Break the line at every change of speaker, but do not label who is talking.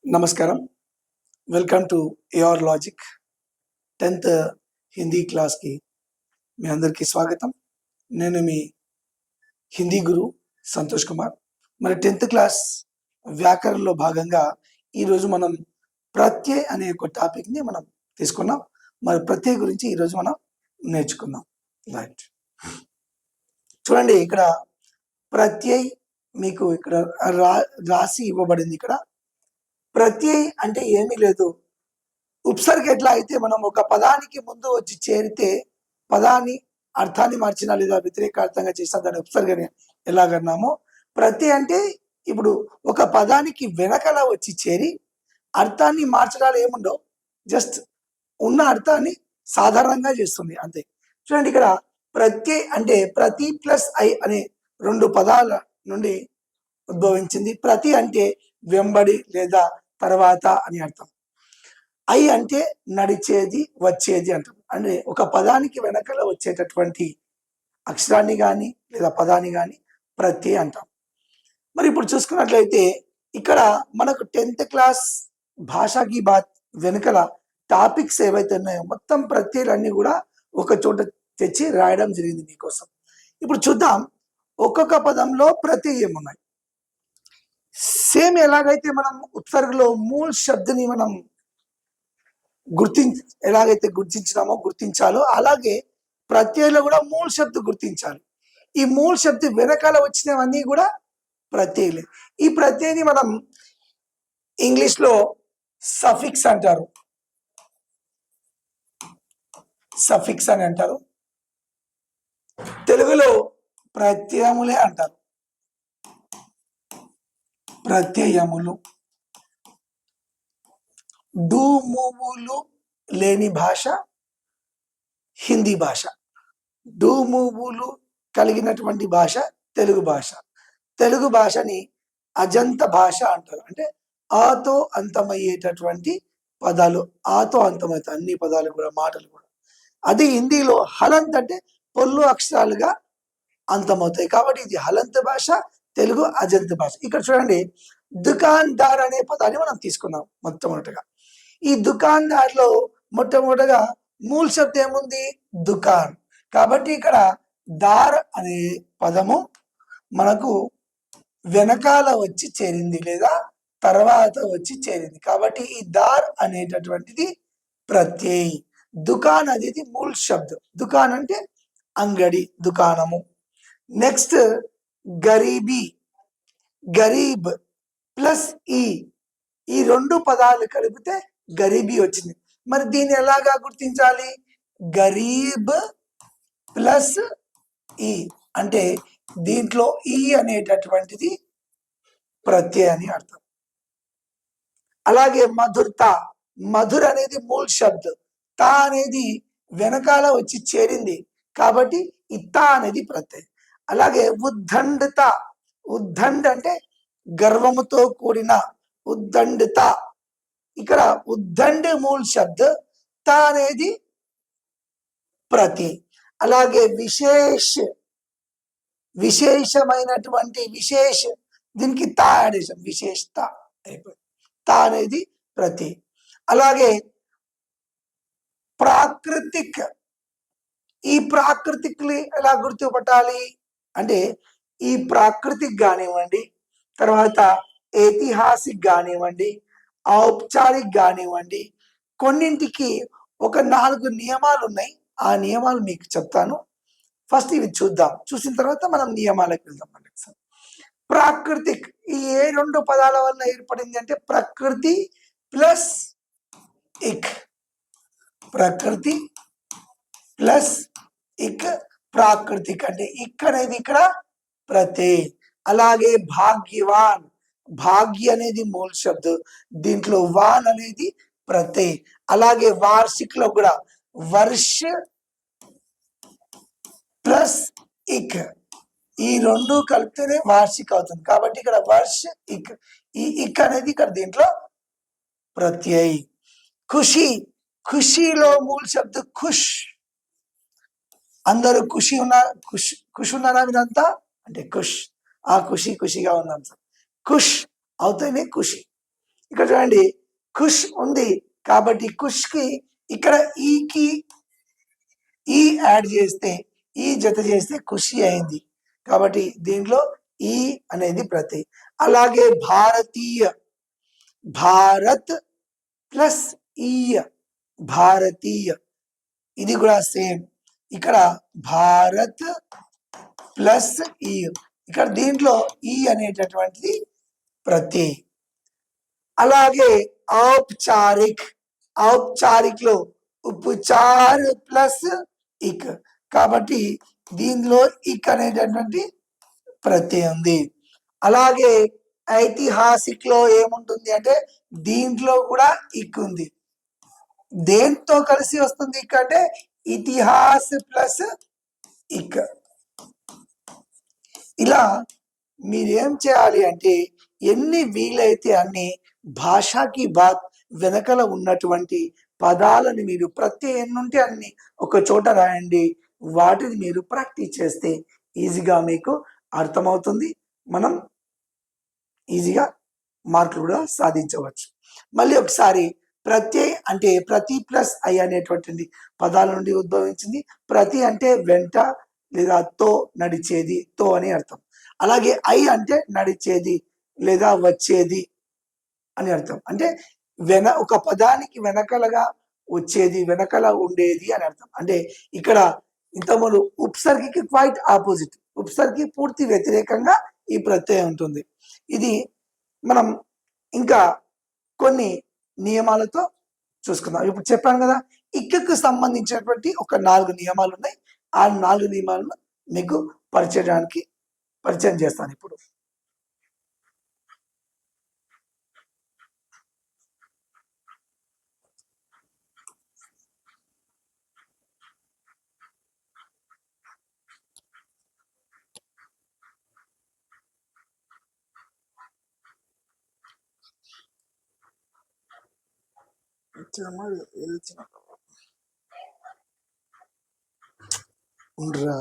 నమస్కారం. Welcome to AR logic 10th Hindi క్లాస్కి మీ అందరికీ స్వాగతం. నేను మీ హిందీ గురు సంతోష్ కుమార్. మరి 10th క్లాస్ వ్యాకరణలో భాగంగా ఈరోజు మనం ప్రత్యయ్ అనే ఒక టాపిక్ని మనం తీసుకున్నాం. మరి ప్రత్యయ్ గురించి ఈరోజు మనం నేర్చుకుందాం. రైట్, చూడండి, ఇక్కడ ప్రత్యయ్ మీకు ఇక్కడ రాసి ఇవ్వబడింది. ఇక్కడ ప్రత్యయ్ అంటే ఏమీ లేదు. ఉపసర్గ ఎట్లా అయితే మనం ఒక పదానికి ముందు వచ్చి చేరితే పదాన్ని అర్థాన్ని మార్చినా లేదా వ్యతిరేకార్థంగా చేసినా దాని ఉపసర్గని ఎలాగన్నామో, ప్రత్యయ్ అంటే ఇప్పుడు ఒక పదానికి వెనకల వచ్చి చేరి అర్థాన్ని మార్చడాలు ఏముండవు, జస్ట్ ఉన్న అర్థాన్ని సాధారణంగా చేస్తుంది అంతే. చూడండి, ఇక్కడ ప్రత్యయ్ అంటే ప్రతి ప్లస్ ఐ అనే రెండు పదాల నుండి ఉద్భవించింది. ప్రతి అంటే వెంబడి లేదా తర్వాత అని అర్థం. ఐ అంటే నడిచేది, వచ్చేది అంటాం. అంటే ఒక పదానికి వెనకల వచ్చేటటువంటి అక్షరాన్ని కానీ లేదా పదాన్ని కానీ ప్రత్యయ్ అంటాం. మరి ఇప్పుడు చూసుకున్నట్లయితే ఇక్కడ మనకు 10th క్లాస్ భాషాకి బాత్ వెనుకల టాపిక్స్ ఏవైతే ఉన్నాయో మొత్తం ప్రత్యయాలన్నీ కూడా ఒక చోట తెచ్చి రాయడం జరిగింది మీకోసం. ఇప్పుడు చూద్దాం ఒక్కొక్క పదంలో ప్రత్యయం ఉన్నాయి. సేమ్ ఎలాగైతే మనం ఉపసర్గలో మూల్ శబ్దని మనం ఎలాగైతే గుర్తించాలో అలాగే ప్రత్యయంలో కూడా మూల్ శబ్ద గుర్తించాలి. ఈ మూల్ శబ్ద వెనకాల వచ్చినవన్నీ కూడా ప్రత్యయలే. ఈ ప్రత్యయని మనం ఇంగ్లీష్ లో సఫిక్స్ అంటారు, సఫిక్స్ అని అంటారు. తెలుగులో ప్రత్యయములే అంటారు, ప్రత్యయములు. డూమువులు లేని భాష హిందీ భాష, డూమువులు కలిగినటువంటి భాష తెలుగు భాష. తెలుగు భాషని అజంత భాష అంటారు. అంటే ఆతో అంతమయ్యేటటువంటి పదాలు, ఆతో అంతమవుతాయి అన్ని పదాలు కూడా, మాటలు కూడా. అది హిందీలో హలంత్ అంటే పొల్లు అక్షరాలుగా అంతమవుతాయి. కాబట్టి ఇది హలంత భాష, తెలుగు అజంత భాష. ఇక్కడ చూడండి, దుకాన్దార్ అనే పదాన్ని మనం తీసుకున్నాం మొట్టమొదటిగా. ఈ దుకాన్దార్లో మొట్టమొదటిగా మూల్ శబ్దం ఏముంది? దుకాన్. కాబట్టి ఇక్కడ దార్ అనే పదము మనకు వెనకాల వచ్చి చేరింది లేదా తర్వాత వచ్చి చేరింది. కాబట్టి ఈ దార్ అనేటటువంటిది ప్రత్యయ్. దుకాన్ అనేది మూల్ శబ్దం. దుకాన్ అంటే అంగడి, దుకాణము. నెక్స్ట్ గరీబీ, గరీబ్ ప్లస్ ఈ రెండు పదాలు కలిపితే గరీబీ వచ్చింది. మరి దీన్ని ఎలాగా గుర్తించాలి? గరీబ్ ప్లస్ ఈ అంటే దీంట్లో ఈ అనేటటువంటిది ప్రత్యయ అని అర్థం. అలాగే మధుర్త, మధుర్ అనేది మూల్ శబ్దం, తా అనేది వెనకాల వచ్చి చేరింది కాబట్టి ఇత్తా అనేది ప్రత్యయం. అలాగే ఉద్దండత, ఉద్దండ్ అంటే గర్వముతో కూడిన, ఉద్దండత. ఇక్కడ ఉద్దండ్ మూల్ శబ్ద, తా అనేది ప్రతి. అలాగే విశేషమైనటువంటి విశేష, దీనికి తా ఆడేసాం, విశేషత అయిపోయింది. తా అనేది ప్రతి. అలాగే ప్రాకృతిక్, ఈ ప్రాకృతిక్ని ఎలా గుర్తుపట్టాలి అంటే ఈ ప్రాకృతిక్ కానివ్వండి, తర్వాత ఐతిహాసిక్ కానివ్వండి, ఔపచారిక్ కానివ్వండి, కొన్నింటికి ఒక 4 నియమాలు ఉన్నాయి. ఆ నియమాలు మీకు చెప్తాను. ఫస్ట్ ఇవి చూద్దాం, చూసిన తర్వాత మనం నియమాలకు వెళ్దాం. ప్రాకృతిక్ ఈ ఏ రెండు పదాల వల్ల ఏర్పడింది అంటే ప్రకృతి ప్లస్ ఇక్, ప్రకృతి ప్లస్ ఇక్, ప్రాకృతిక్ అంటే ఇక్ అనేది ఇక్కడ ప్రత్యయ్. అలాగే భాగ్యవాన్, భాగ్య అనేది మూల్ శబ్దం, దీంట్లో వాన్ అనేది ప్రత్యయ్. అలాగే వార్షిక్ లో కూడా వర్ష ప్లస్ ఇక్, ఈ రెండు కలిపితేనే వార్షిక్ అవుతుంది. కాబట్టి ఇక్కడ వర్ష ఇక్, ఈ ఇక్ అనేది ఇక్కడ దీంట్లో ప్రత్యయ్. ఖుషి, ఖుషిలో మూల్ శబ్దం ఖుష్. అందరూ ఖుషి ఉన్నారు, ఖుష్ ఉన్నారా మీరంతా అంటే ఖుష్, ఆ ఖుషిగా ఉన్నాం సార్. ఖుష్ అవుతేనే ఖుషి. ఇక్కడ చూడండి ఖుష్ ఉంది కాబట్టి ఖుష్ కి ఇక్కడ ఈకి ఈ యాడ్ చేస్తే ఈ జత చేస్తే ఖుషి అయింది కాబట్టి దీంట్లో ఈ అనేది ప్రతి. అలాగే భారతీయ భారత్ ప్లస్ ఈయ భారతీయ ఇది కూడా సేమ్ ఇక్కడ భారత్ ప్లస్ ఈ ఇక్కడ దీంట్లో ఈ అనేటటువంటిది ప్రతి. అలాగే ఔపచారిక్ ఔపచారిక్ లో ఉపచార్ ప్లస్ ఇక్ కాబట్టి దీనిలో ఇక్ అనేటటువంటి ప్రతి ఉంది. అలాగే ఐతిహాసిక్ లో ఏముంటుంది అంటే దీంట్లో కూడా ఇక్ ఉంది. దేంతో కలిసి వస్తుంది ఇక్ అంటే ఇతిహాస్ ప్లస్ ఇక్. ఇలా మీరేం చేయాలి అంటే ఎన్ని వీలైతే అన్ని భాషకి బాత్ వెనకల ఉన్నటువంటి పదాలను మీరు ప్రత్యయం నుండి అన్ని ఒక చోట రాయండి. వాటిని మీరు ప్రాక్టీస్ చేస్తే ఈజీగా మీకు అర్థమవుతుంది. మనం ఈజీగా మార్కులు కూడా సాధించవచ్చు. మళ్ళీ ఒకసారి ప్రత్యయ అంటే ప్రతి ప్లస్ ఐ అనేటువంటి పదాల నుండి ఉద్భవించింది. ప్రతి అంటే వెంట లేదా తో నడిచేది తో అని అర్థం. అలాగే ఐ అంటే నడిచేది లేదా వచ్చేది అని అర్థం. అంటే ఒక పదానికి వెనకలగా వచ్చేది వెనకల ఉండేది అని అర్థం. అంటే ఇక్కడ ఇంతకుముందు ఉపసర్గకి క్వైట్ ఆపోజిట్ ఉపసర్గకి పూర్తి వ్యతిరేకంగా ఈ ప్రత్యయం ఉంటుంది. ఇది మనం ఇంకా కొన్ని నియమాలతో చూసుకుందాం. ఇప్పుడు చెప్పాను కదా ఇక్కకు సంబంధించినటువంటి ఒక 4 నియమాలు ఉన్నాయి. ఆ 4 నియమాలను మీకు పరిచయం చేస్తాను ఇప్పుడు. ఉండరా